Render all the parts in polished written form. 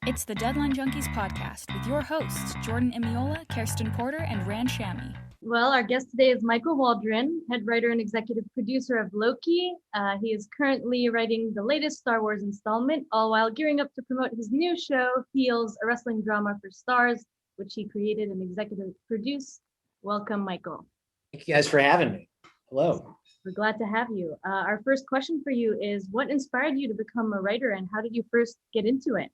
It's the Deadline Junkies Podcast with your hosts, Jordan Imiola, Kerstin Porter, and Shami. Well, our guest today is Michael Waldron, head writer and executive producer of Loki. He is currently writing the latest Star Wars installment, all while gearing up to promote his new show, Heels, a wrestling drama for stars, which he created and executive produced. Welcome, Michael. Thank you guys for having me. Hello. We're glad to have you. Our first question for you is, what inspired you to become a writer and how did you first get into it?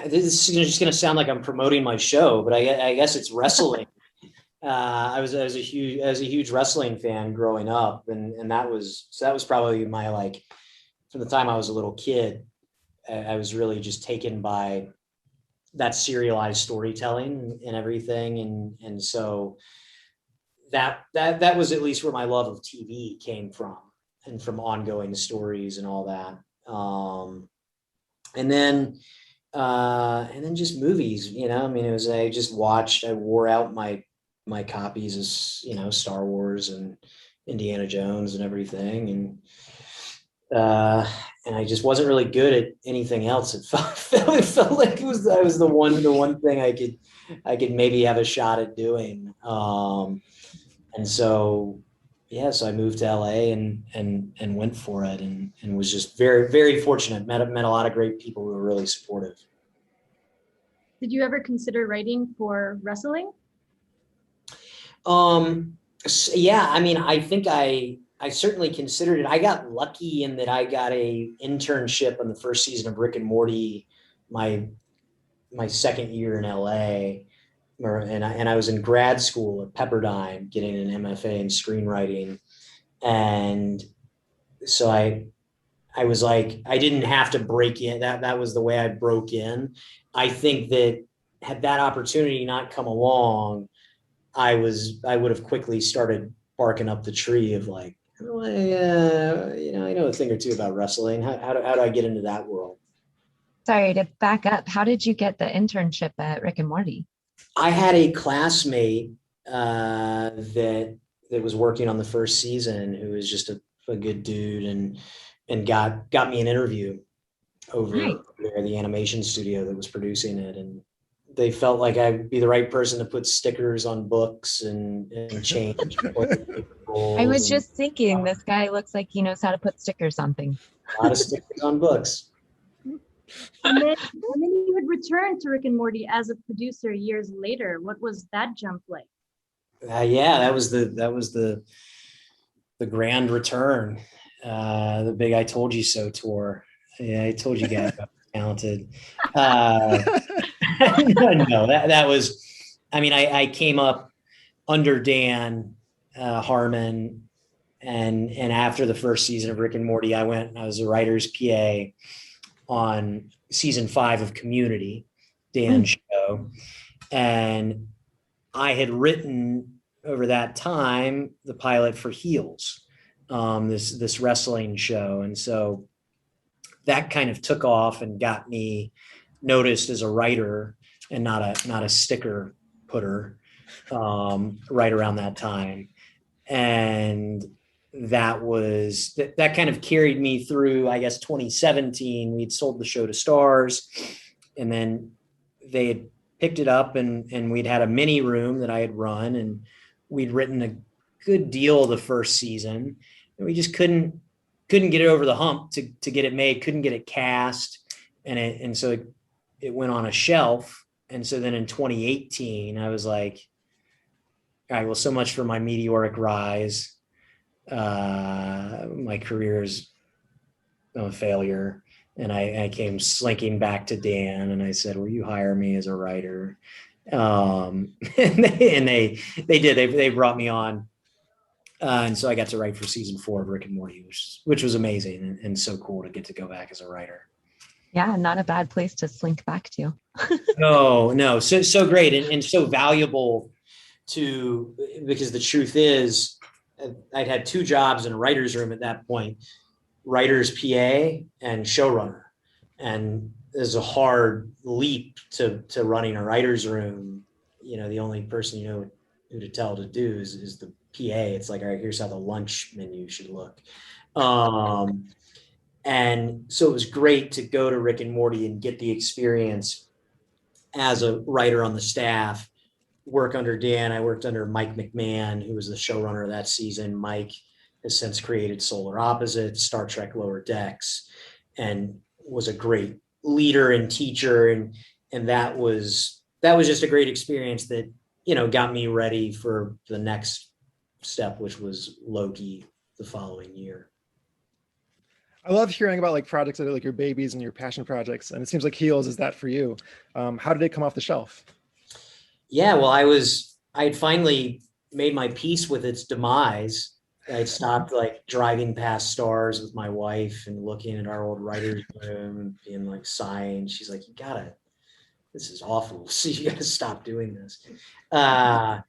This is just going to sound like I'm promoting my show, but I guess it's wrestling. I was a huge wrestling fan growing up, and that was probably my, from the time I was a little kid, I was really just taken by that serialized storytelling and everything, and so that was at least where my love of TV came from, and from ongoing stories and all that. And then just movies, it was, I wore out my copies of, Star Wars and Indiana Jones and everything. And I just wasn't really good at anything else. It felt like I was the one thing I could maybe have a shot at doing. And so, so I moved to LA and went for it and was just very, very fortunate. Met a lot of great people who were really supportive. Did you ever consider writing for wrestling? Yeah, I think I certainly considered it. I got lucky in that I got a internship on the first season of Rick and Morty, my second year in LA. And I was in grad school at Pepperdine getting an MFA in screenwriting. And so I was like, I didn't have to break in. That was the way I broke in. I think that had that opportunity not come along, I would have quickly started barking up the tree of I know a thing or two about wrestling. How do I get into that world? Sorry, to back up, how did you get the internship at Rick and Morty? I had a classmate that was working on the first season who was just a good dude and got me an interview over there at the animation studio that was producing it, and they felt like I'd be the right person to put stickers on books and change. I was just thinking, this guy looks like he knows how to put stickers on things. A lot of stickers on books. And then you would return to Rick and Morty as a producer years later. What was that jump like? That was the grand return, the big "I told you so" tour. Yeah, I told you guys I was talented. No, that was. I came up under Dan Harmon, and after the first season of Rick and Morty, I was a writer's PA on season 5 of Community, Dan's show. And I had written over that time the pilot for Heels, this wrestling show. And so that kind of took off and got me noticed as a writer and not a sticker putter right around that time. And that kind of carried me through, I guess, 2017. We'd sold the show to Stars, and then they had picked it up and we'd had a mini room that I had run, and we'd written a good deal of the first season, and we just couldn't get it over the hump to get it made, couldn't get it cast. And so it went on a shelf. And so then in 2018, I was like, all right, well, so much for my meteoric rise. My career is a failure, and I came slinking back to Dan, and I said, "Will you hire me as a writer?" And they did. They brought me on, and so I got to write for season 4 of Rick and Morty, which was amazing and so cool to get to go back as a writer. Yeah, not a bad place to slink back to. No, so great and so valuable because the truth is, I'd had 2 jobs in a writer's room at that point, writer's PA and showrunner. And there's a hard leap to running a writer's room. The only person you know who to tell to do is the PA. It's like, all right, here's how the lunch menu should look. And so it was great to go to Rick and Morty and get the experience as a writer on the staff, work under Dan. I worked under Mike McMahon, who was the showrunner of that season. Mike has since created Solar Opposites, Star Trek Lower Decks, and was a great leader and teacher. And that was just a great experience that, got me ready for the next step, which was Loki the following year. I love hearing about like projects that are like your babies and your passion projects. And it seems like Heels is that for you. How did it come off the shelf? Yeah, well, I had finally made my peace with its demise. I'd stopped like driving past stars with my wife and looking at our old writer's room, being like sighing. She's like, this is awful. So you gotta stop doing this. And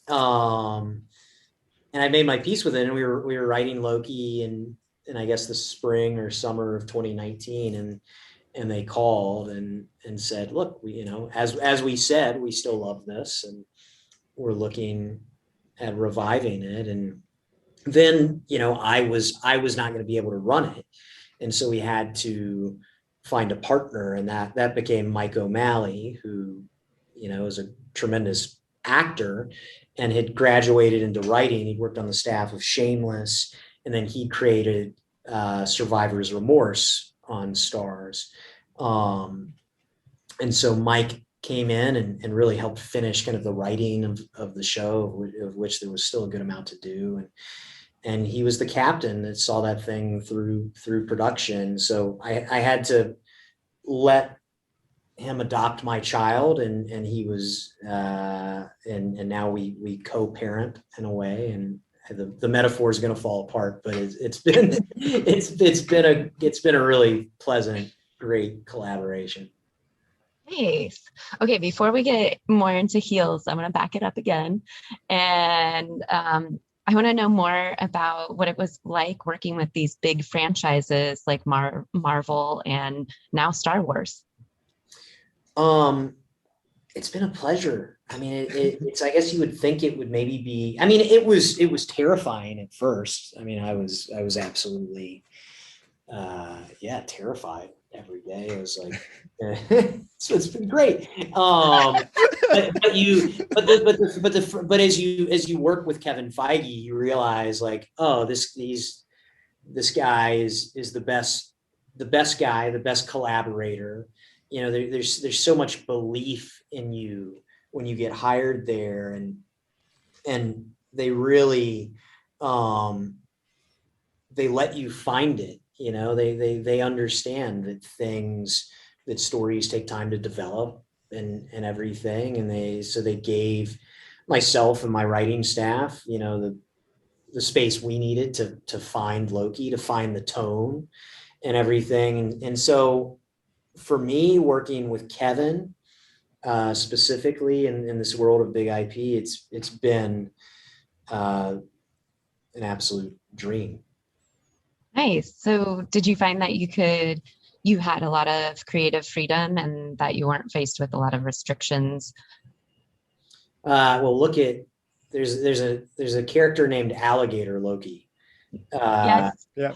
I made my peace with it, and we were writing Loki in I guess the spring or summer of 2019, and they called and said, look, we, as we said, we still love this and we're looking at reviving it. And then, I was not going to be able to run it. And so we had to find a partner, and that became Mike O'Malley, who, is a tremendous actor and had graduated into writing. He worked on the staff of Shameless, and then he created Survivor's Remorse on Stars. And so Mike came in and really helped finish kind of the writing of the show, of which there was still a good amount to do. And he was the captain that saw that thing through production. So I had to let him adopt my child, and he was and now we co-parent in a way, and the metaphor is going to fall apart, but it's been a really pleasant, great collaboration. Nice. Okay, before we get more into Heels, I'm going to back it up again, and I want to know more about what it was like working with these big franchises like Marvel and now Star Wars. It's been a pleasure. I mean, it's, I guess you would think it would maybe be, I mean, it was terrifying at first. I mean, I was absolutely, terrified every day. It was like, so it's been great. But as you work with Kevin Feige, you realize like, oh, this guy is the best guy, the best collaborator. There's so much belief in you when you get hired there, and they really they let you find it. They understand that stories take time to develop and everything, and they gave myself and my writing staff the space we needed to find Loki, to find the tone and everything. And so for me, working with Kevin specifically in this world of big IP, it's been an absolute dream. Nice. So did you find that you had a lot of creative freedom and that you weren't faced with a lot of restrictions? Well, there's a character named Alligator Loki. Yes. Yeah.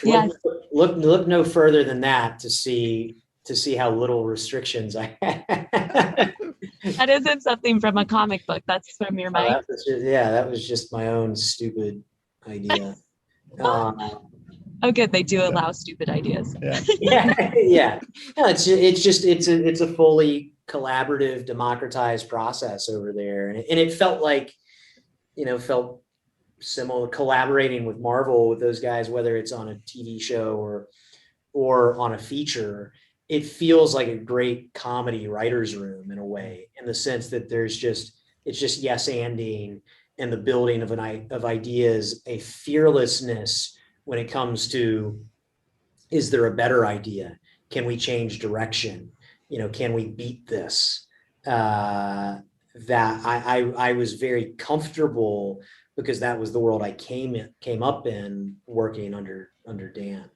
Yes. Look no further than that to see how little restrictions I had. That isn't something from a comic book. That's from your mind. That was just my own stupid idea. Oh, good. They do allow stupid ideas. Yeah. No, it's a fully collaborative, democratized process over there, and it felt like, felt similar collaborating with Marvel, with those guys, whether it's on a TV show or on a feature. It feels like a great comedy writer's room in a way, in the sense that it's just yes-anding, and the building of ideas, a fearlessness when it comes to, is there a better idea? Can we change direction? Can we beat this? That I was very comfortable, because that was the world I came up in working under Dan.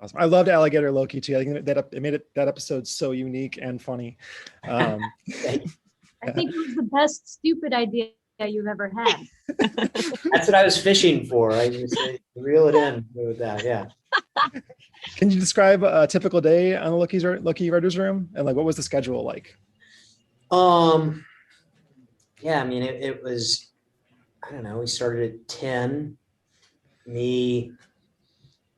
Awesome. I loved Alligator Loki too. I think it made that episode so unique and funny. I think it was the best stupid idea you've ever had. That's what I was fishing for. I just reel it in with that. Yeah. Can you describe a typical day on the Loki writers' room, and like what was the schedule like? Yeah, I mean, it was, I don't know, we started at 10, me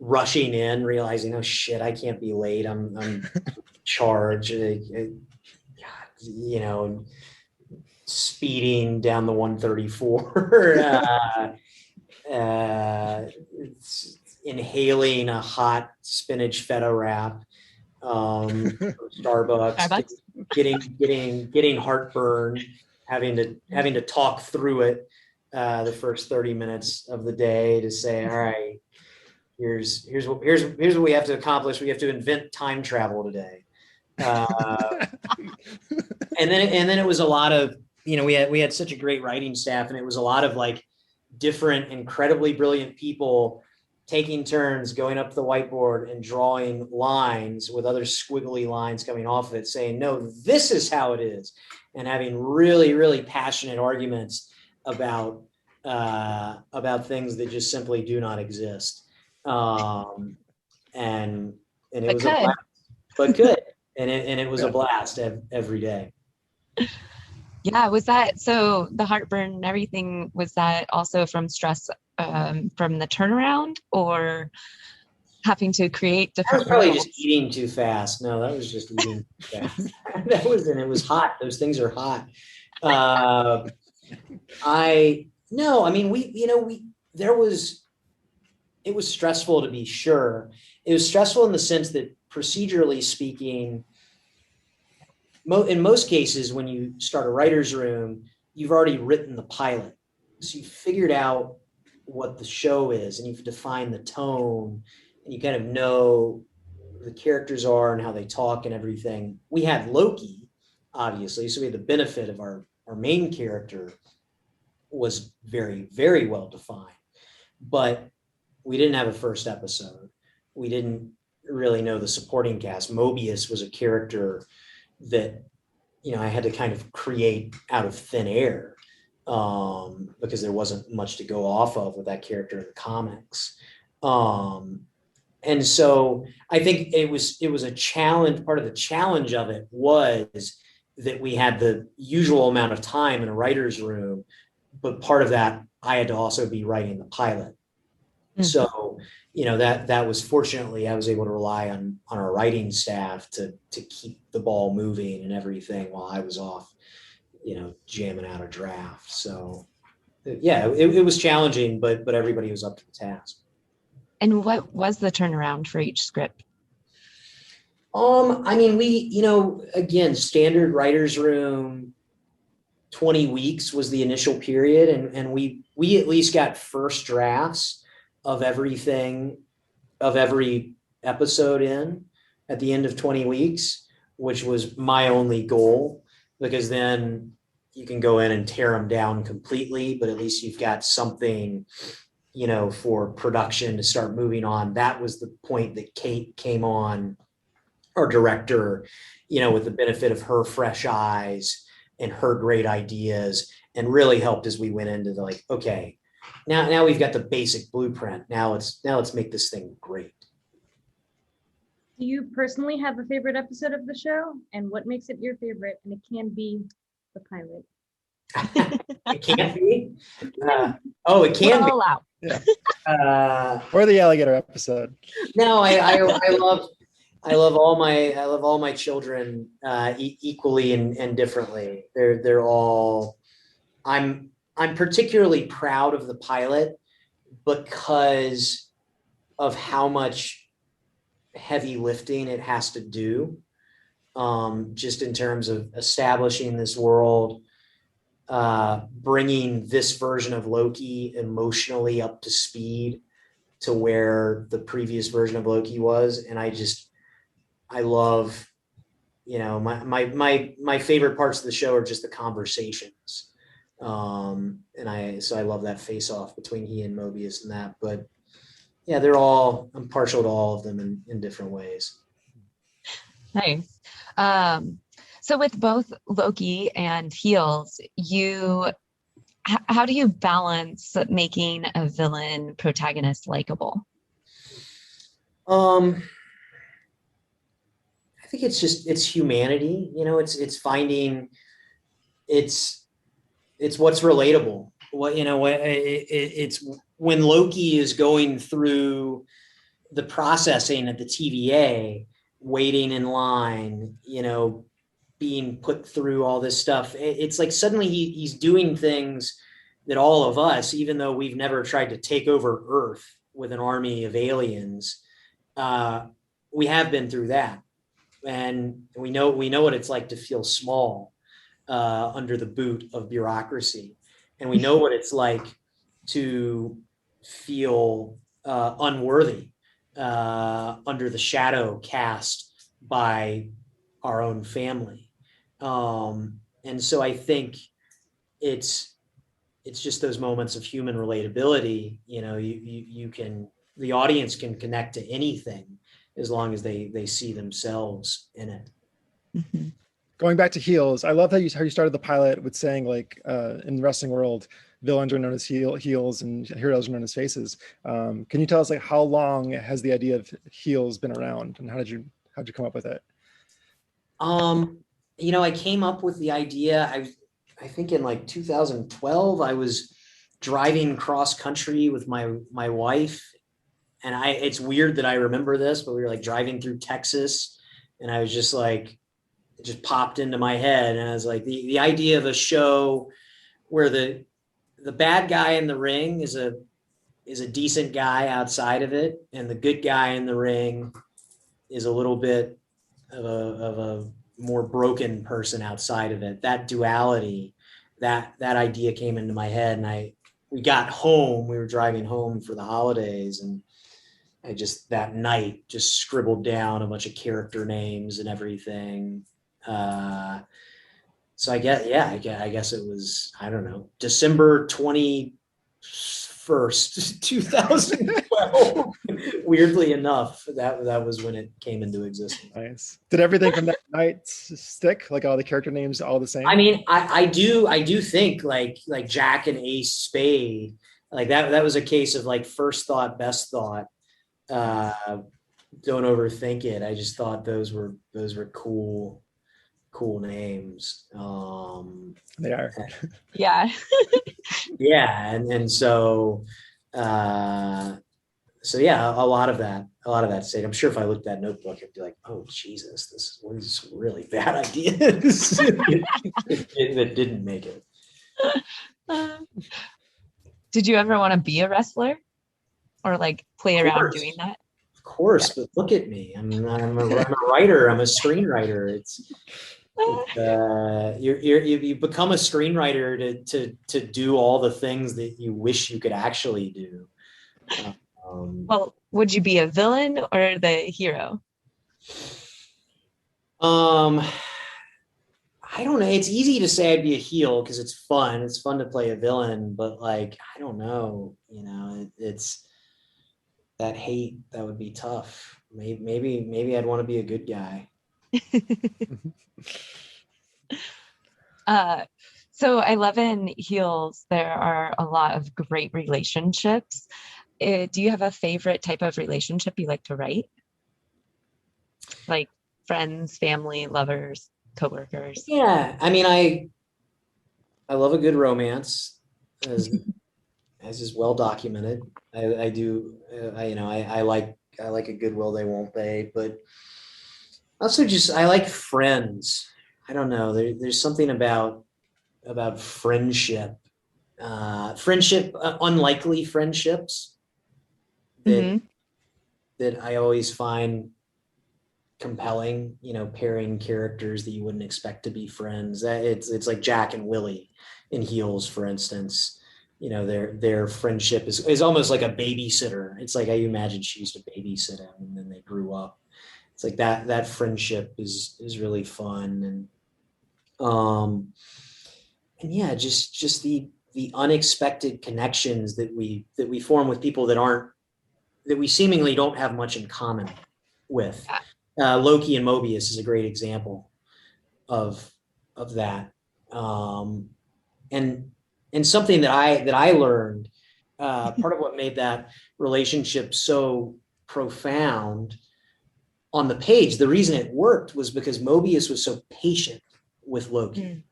rushing in, realizing, oh shit, I can't be late. I'm charged. You know, speeding down the 134, inhaling a hot spinach feta wrap, Starbucks, getting heartburn, having to talk through it the first 30 minutes of the day to say, all right, here's what we have to accomplish. We have to invent time travel today. And then it was a lot of, you know, we had such a great writing staff, and it was a lot of like different, incredibly brilliant people taking turns going up to the whiteboard and drawing lines with other squiggly lines coming off of it, saying, no, this is how it is, and having really, really passionate arguments about things that just simply do not exist. And it was a blast, but good. And it was a blast every day. Yeah, was that, so the heartburn and everything, was that also from stress from the turnaround, or having to create different? That was probably just eating too fast. No, that was just eating too fast. And it was hot. Those things are hot. It was stressful, to be sure. It was stressful in the sense that, procedurally speaking, in most cases, when you start a writer's room, you've already written the pilot. So you figured out what the show is, and you've defined the tone, and you kind of know who the characters are and how they talk and everything. We had Loki, obviously, so we had the benefit of our main character was very, very well defined. But we didn't have a first episode. We didn't really know the supporting cast. Mobius was a character that, you know, I had to kind of create out of thin air, because there wasn't much to go off of with that character in the comics. And so I think it was a challenge. Part of the challenge of it was that we had the usual amount of time in a writer's room, but part of that, I had to also be writing the pilot. Mm-hmm. So, you know, that was, fortunately, I was able to rely on our writing staff to keep the ball moving and everything while I was off, you know, jamming out a draft. So yeah, it was challenging, but everybody was up to the task. And what was the turnaround for each script? I mean, we, you know, again, standard writer's room, 20 weeks was the initial period. And we at least got first drafts of everything, of every episode in at the end of 20 weeks, which was my only goal, because then you can go in and tear them down completely, but at least you've got something, you know, for production to start moving on. That was the point that Kate came on, our director, you know, with the benefit of her fresh eyes and her great ideas, and really helped as we went into the, like, okay, now we've got the basic blueprint. Now let's make this thing great. Do you personally have a favorite episode of the show, and what makes it your favorite? And it can be the pilot. It can't be. It can be. Out. Yeah. Or the alligator episode. No, I love all my children equally and differently. They're all. I'm particularly proud of the pilot because of how much heavy lifting it has to do, just in terms of establishing this world, bringing this version of Loki emotionally up to speed to where the previous version of Loki was. And I love, you know, my favorite parts of the show are just the conversations. And I love that face off between he and Mobius and that, but yeah, I'm partial to all of them in different ways. Nice. So with both Loki and Heels, you how do you balance making a villain protagonist likable? I think it's humanity, it's finding, it's what's relatable. It's when Loki is going through the processing at the TVA, waiting in line, being put through all this stuff. It's like suddenly he's doing things that all of us, even though we've never tried to take over Earth with an army of aliens, we have been through that. And we know what it's like to feel small under the boot of bureaucracy. And we know what it's like to feel unworthy under the shadow cast by our own family. And so I think it's just those moments of human relatability. The audience can connect to anything as long as they see themselves in it. Mm-hmm. Going back to heels, I love how you started the pilot with saying, like, in the wrestling world, villains are known as heels and heroes are known as faces. Can you tell us, like, how long has the idea of heels been around, and how'd you come up with it? I came up with the idea, I think in like 2012. I was driving cross country with my wife, and it's weird that I remember this, but we were like driving through Texas, and I was just like, it just popped into my head. And I was like, the idea of a show where the bad guy in the ring is a decent guy outside of it, and the good guy in the ring is a little bit of a more broken person outside of it. That duality, that idea came into my head, and we got home, we were driving home for the holidays, and I just that night just scribbled down a bunch of character names and everything. So I guess it was, I don't know, December 21st, 2012. Weirdly enough, that was when it came into existence. Nice. Did everything from that night stick? Like all the character names, all the same? I mean, I do think like Jack and Ace Spade, like that was a case of like first thought, best thought. Don't overthink it. I just thought those were cool names. They are. Yeah. Yeah. And so yeah, a lot of that stayed. I'm sure if I looked at that notebook, I'd be like, oh Jesus, this was really bad ideas. It didn't make it. Did you ever want to be a wrestler or like play around doing that? Of course, yeah. But look at me. I'm a writer. I'm a screenwriter. You become a screenwriter to do all the things that you wish you could actually do. Well, would you be a villain or the hero? I don't know. It's easy to say I'd be a heel because it's fun. It's fun to play a villain, but like, I don't know. It's that hate that would be tough. Maybe I'd want to be a good guy. So I love in Heels, there are a lot of great relationships. Do you have a favorite type of relationship you like to write? Like friends, family, lovers, coworkers? Yeah. I mean, I love a good romance, as is well documented. I do, I like a good will they won't they, but also I like friends. I don't know. There's something about friendship, unlikely friendships that I always find compelling. Pairing characters that you wouldn't expect to be friends. It's like Jack and Willie in Heels, for instance. Their friendship is almost like a babysitter. It's like I imagine she used to babysit him, and then they grew up. It's like that friendship is really fun, and yeah, just the unexpected connections that we form with people that we seemingly don't have much in common with. Loki and Mobius is a great example of that, and And something that I learned, part of what made that relationship so profound on the page, the reason it worked was because Mobius was so patient with Loki.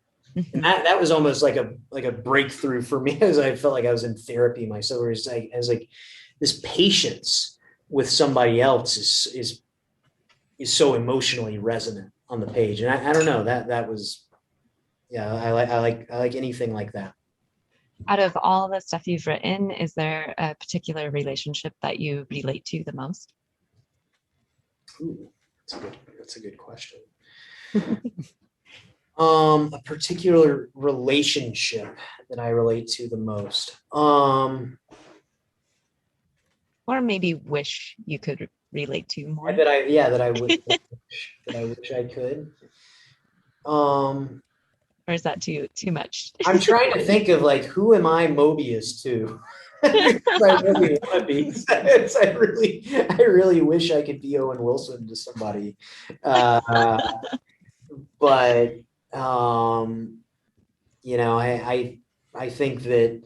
And that was almost like a breakthrough for me, as I felt like I was in therapy myself. Where it's like, as like this patience with somebody else is so emotionally resonant on the page. And I don't know, that was, yeah, I like anything like that. Out of all the stuff you've written, is there a particular relationship that you relate to the most? Ooh, that's a good question. A particular relationship that I relate to the most. Or maybe wish you could relate to more. That I wish I could. Or is that too much? I'm trying to think of like, who am I Mobius to? I really want to be. I really wish I could be Owen Wilson to somebody. But you know, I think that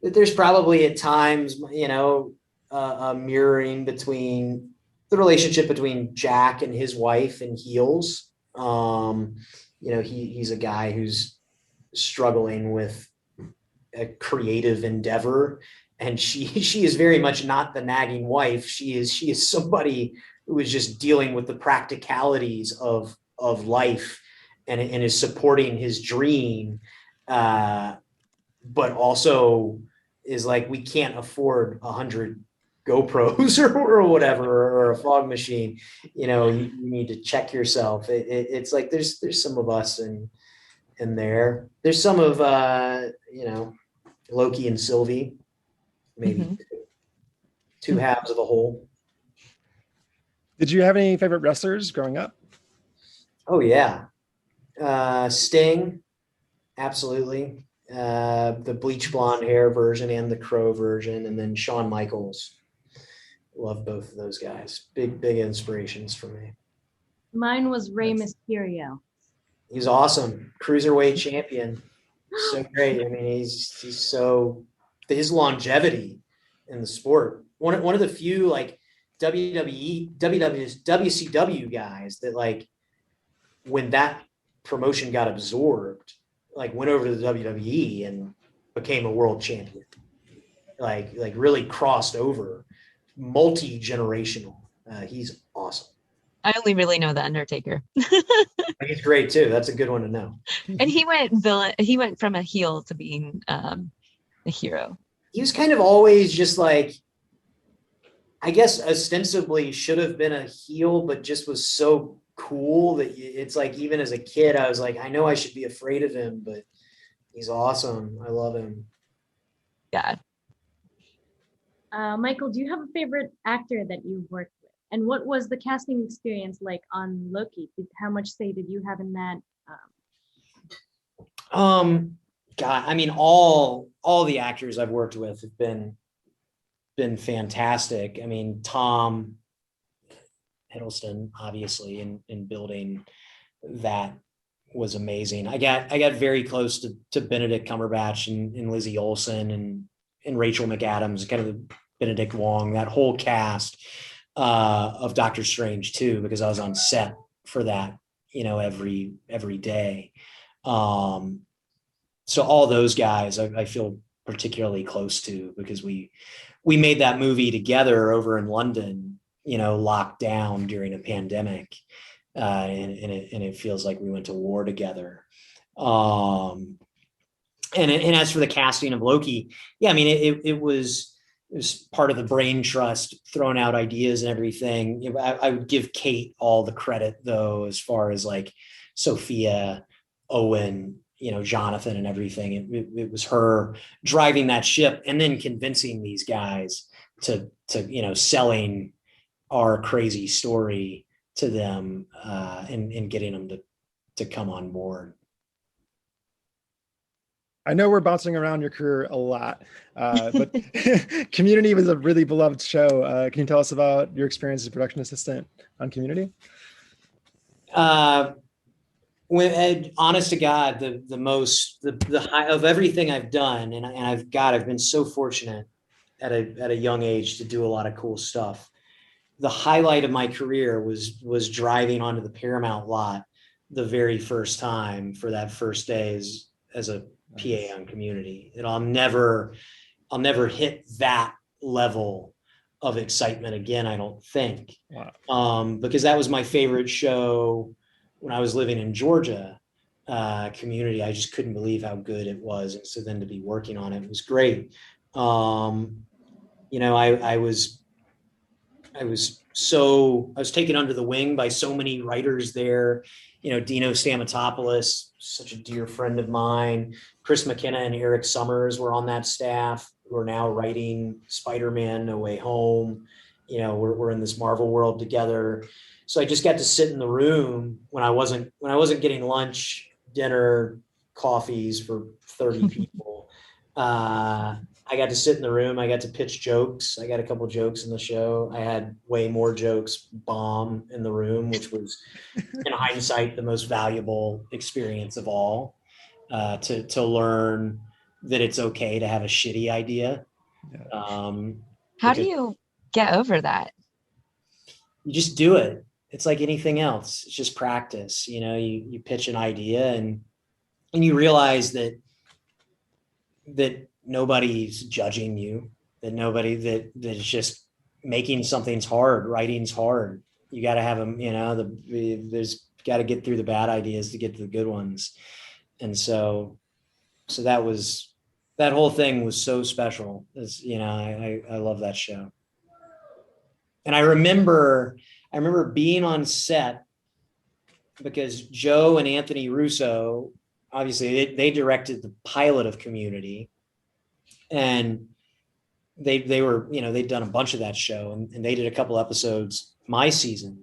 there's probably at times, you know, a mirroring between the relationship between Jack and his wife in Heels. You know, he's a guy who's struggling with a creative endeavor, and she is very much not the nagging wife. She is somebody who is just dealing with the practicalities of life and is supporting his dream, but also is like, we can't afford 100 GoPros or whatever, or a fog machine. You know, you need to check yourself. It's like there's some of us in there. There's some of you know, Loki and Sylvie, maybe two halves of a whole. Did you have any favorite wrestlers growing up? Oh yeah, Sting, absolutely. The bleach blonde hair version and the Crow version, and then Shawn Michaels. Love both of those guys. Big inspirations for me. Mine was Rey Mysterio. He's awesome. Cruiserweight champion. So great. I mean, he's so, his longevity in the sport. One of the few like WCW guys that, like, when that promotion got absorbed, like went over to the WWE and became a world champion. Like really crossed over, multi-generational. He's awesome. I only really know The Undertaker. He's great too. That's a good one to know. And he went from a heel to being a hero. He was kind of always just like, I guess ostensibly should have been a heel, but just was so cool that it's like, even as a kid, I was like, I know I should be afraid of him, but he's awesome. I love him. Yeah. Michael, do you have a favorite actor that you've worked with? And what was the casting experience like on Loki? How much say did you have in that? God, I mean, all the actors I've worked with have been fantastic. I mean, Tom Hiddleston, obviously, in building that was amazing. I got very close to Benedict Cumberbatch and Lizzie Olsen and Rachel McAdams, kind of Benedict Wong, that whole cast of Doctor Strange too, because I was on set for that, you know, every day. So all those guys I feel particularly close to, because we made that movie together over in London, you know, locked down during a pandemic. And it feels like we went to war together. And as for the casting of Loki, yeah, I mean, it was part of the brain trust, throwing out ideas and everything. I would give Kate all the credit though, as far as like Sophia, Owen, you know, Jonathan and everything. It was her driving that ship and then convincing these guys to you know, selling our crazy story to them, and getting them to come on board. I know we're bouncing around your career a lot, but Community was a really beloved show. Can you tell us about your experience as a production assistant on Community? Honest to God, the high of everything I've done, and I've been so fortunate at a young age to do a lot of cool stuff. The highlight of my career was driving onto the Paramount lot the very first time for that first day as a PA on Community. And I'll never hit that level of excitement again, I don't think. Wow. Because that was my favorite show when I was living in Georgia. Community, I just couldn't believe how good it was. And so then to be working on it was great. I was taken under the wing by so many writers there. Dino Stamatopoulos, such a dear friend of mine. Chris McKenna and Eric Summers were on that staff, who are now writing Spider-Man: No Way Home. We're in this Marvel world together. So I just got to sit in the room when I wasn't getting lunch, dinner, coffees for 30 people. I got to sit in the room. I got to pitch jokes. I got a couple jokes in the show. I had way more jokes bomb in the room, which was, in hindsight, the most valuable experience of all. To learn that it's okay to have a shitty idea. How do you get over that? You just do it. It's like anything else. It's just practice. You pitch an idea and you realize that nobody's judging you, that it's just making something's hard, writing's hard. You got to have them, there's got to get through the bad ideas to get to the good ones. And so that whole thing was so special. I love that show. And I remember being on set because Joe and Anthony Russo, obviously they directed the pilot of Community, and they were, they'd done a bunch of that show, and they did a couple episodes my season.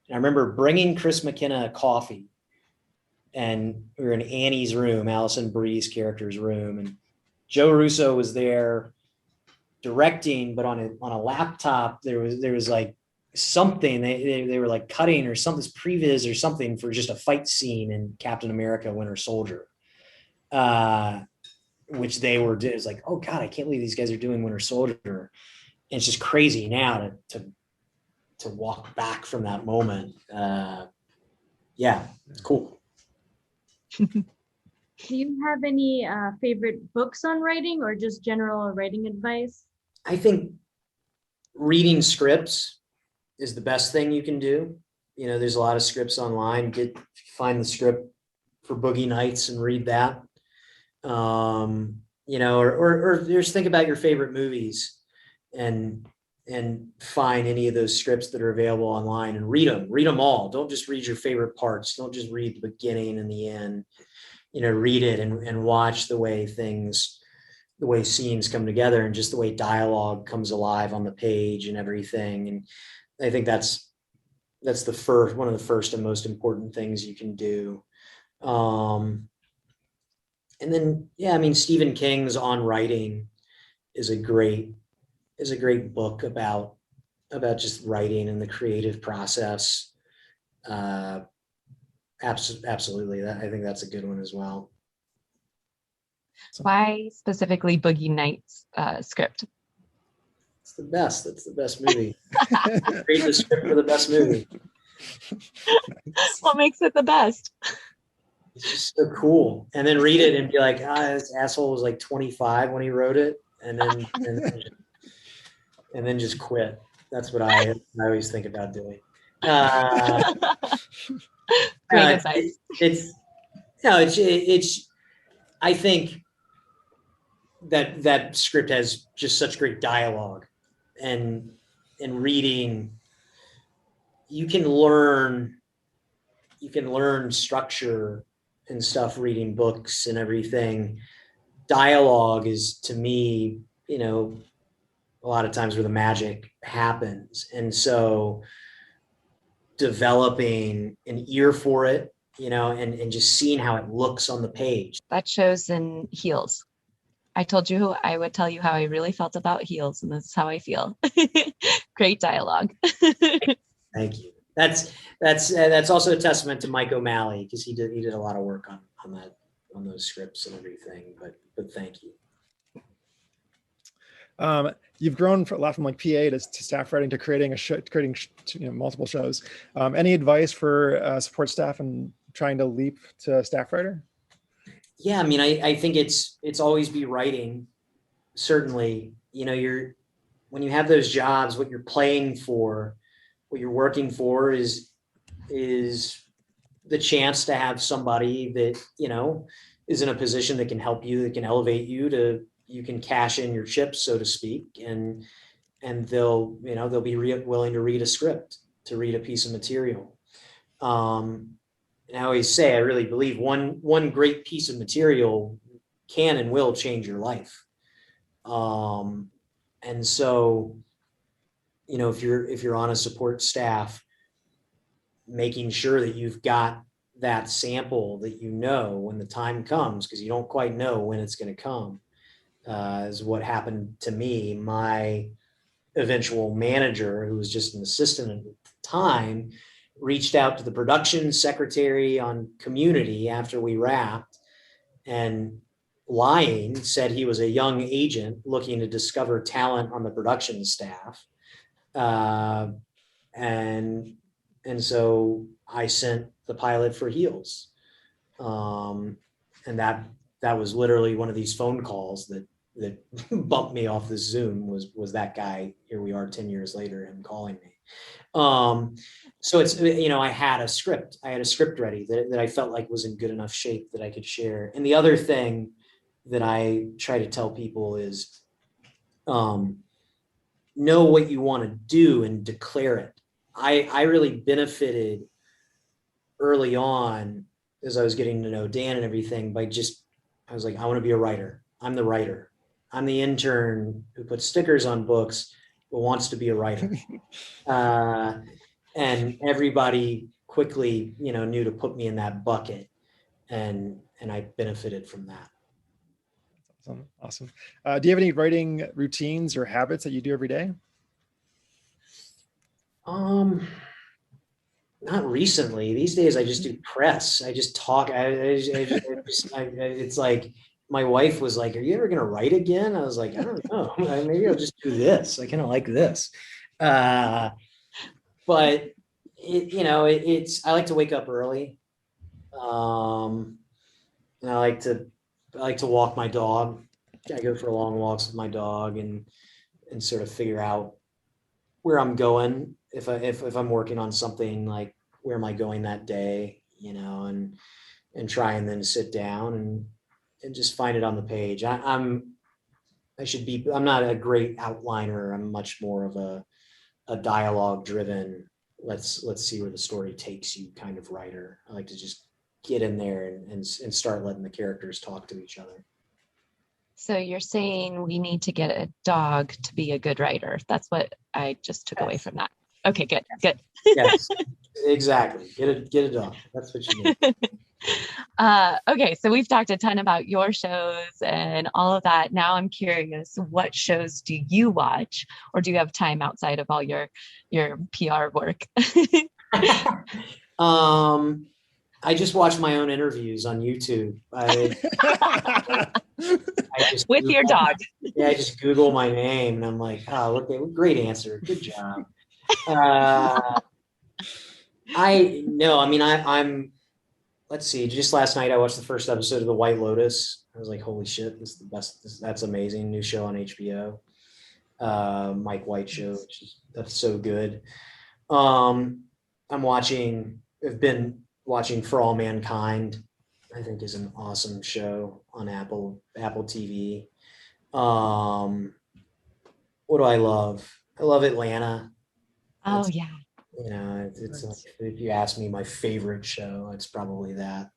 And I remember bringing Chris McKenna a coffee, and we were in Annie's room, Allison Brie's character's room, and Joe Russo was there directing, but on a laptop there was like something they were like cutting or something, previs or something for just a fight scene in Captain America: Winter Soldier, which it was like, oh God, I can't believe these guys are doing Winter Soldier. And it's just crazy now to walk back from that moment. It's cool. Do you have any favorite books on writing or just general writing advice? I think reading scripts is the best thing you can do. There's a lot of scripts online. Find the script for Boogie Nights and read that. Or just think about your favorite movies and find any of those scripts that are available online and read them all. Don't just read your favorite parts. Don't just read the beginning and the end. Read it and watch the way scenes come together and just the way dialogue comes alive on the page and everything. And I think that's one of the first and most important things you can do. And then, Stephen King's On Writing is a great book about just writing and the creative process. Absolutely. I think that's a good one as well. Why specifically Boogie Nights script? It's the best. It's the best movie. Create the script for the best movie. What makes it the best? It's just so cool. And then read it and be like, this asshole was like 25 when he wrote it, and then just quit. That's what I always think about doing. Great advice. I think that script has just such great dialogue, and reading, you can learn structure and stuff reading books and everything. Dialogue is, to me, a lot of times where the magic happens. And so developing an ear for it, and just seeing how it looks on the page. That shows in Heels. I told you I would tell you how I really felt about Heels, and this is how I feel. Great dialogue. Thank you. that's also a testament to Mike O'Malley, because he did a lot of work on those scripts and everything. But thank you. You've grown a lot from like PA to staff writing to creating multiple shows. Any advice for support staff and trying to leap to staff writer? Yeah, I mean, I think it's always be writing. Certainly, when you have those jobs, what you're playing for, what you're working for is the chance to have somebody that, is in a position that can help you, that can elevate you you can cash in your chips, so to speak. And they'll be willing to read a script, to read a piece of material. And I always say, I really believe one great piece of material can and will change your life. And so, if you're on a support staff, making sure that you've got that sample that when the time comes, because you don't quite know when it's going to come, is what happened to me. My eventual manager, who was just an assistant at the time, reached out to the production secretary on Community after we wrapped, and lying said he was a young agent looking to discover talent on the production staff. And so I sent the pilot for Heels. And that was literally one of these phone calls that bumped me off the Zoom, was that guy. Here we are 10 years later, him calling me. So it's, I had a script ready that I felt like was in good enough shape that I could share. And the other thing that I try to tell people is, know what you want to do and declare it. I really benefited early on, as I was getting to know Dan and everything, I was like, I want to be a writer. I'm the writer. I'm the intern who puts stickers on books but wants to be a writer. And everybody quickly, knew to put me in that bucket, and I benefited from that. Awesome. Do you have any writing routines or habits that you do every day? Not recently. These days I just do press. I just talk. It's like, my wife was like, "Are you ever going to write again?" I was like, "I don't know. Maybe I'll just do this. I kind of like this." But it's, I like to wake up early. And I like to walk my dog. I go for long walks with my dog and sort of figure out where I'm going. If I'm working on something, like, where am I going that day, and try and then sit down and just find it on the page. I'm not a great outliner. I'm much more of a dialogue driven, let's see where the story takes you kind of writer. I like to just get in there and start letting the characters talk to each other. So you're saying we need to get a dog to be a good writer. That's what I just took away from that. Okay, good. Yes, exactly. Get a dog. That's what you need. Okay, so we've talked a ton about your shows and all of that. Now I'm curious, what shows do you watch, or do you have time outside of all your PR work? I just watch my own interviews on YouTube. I just with your dog. Yeah, I just Google my name and I'm like, oh, look, great answer. Good job. I'm let's see, just last night I watched the first episode of The White Lotus. I was like, holy shit, this is the best. That's amazing. New show on HBO. Mike White show. That's so good. I've been watching For All Mankind, I think is an awesome show on Apple TV. What do I love? I love Atlanta. Oh, yeah. It's like, if you ask me my favorite show, it's probably that.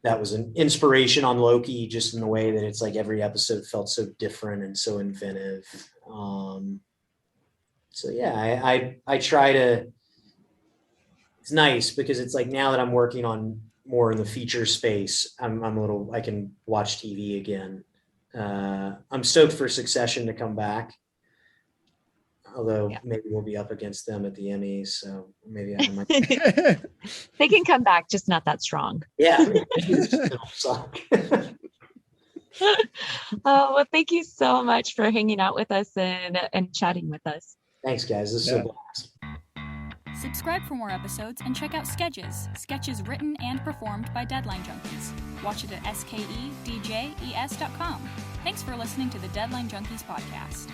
That was an inspiration on Loki, just in the way that it's like every episode felt so different and so inventive. So yeah, I try to. It's nice because it's like, now that I'm working on more in the feature space, I can watch TV again. I'm stoked for Succession to come back. Although Yeah. maybe we'll be up against them at the Emmys, so maybe I might. They can come back, just not that strong. Yeah. It'll suck. Oh, well, thank you so much for hanging out with us and chatting with us. Thanks, guys. This is a blast. Subscribe for more episodes and check out Sketches written and performed by Deadline Junkies. Watch it at skedjes.com. Thanks for listening to the Deadline Junkies podcast.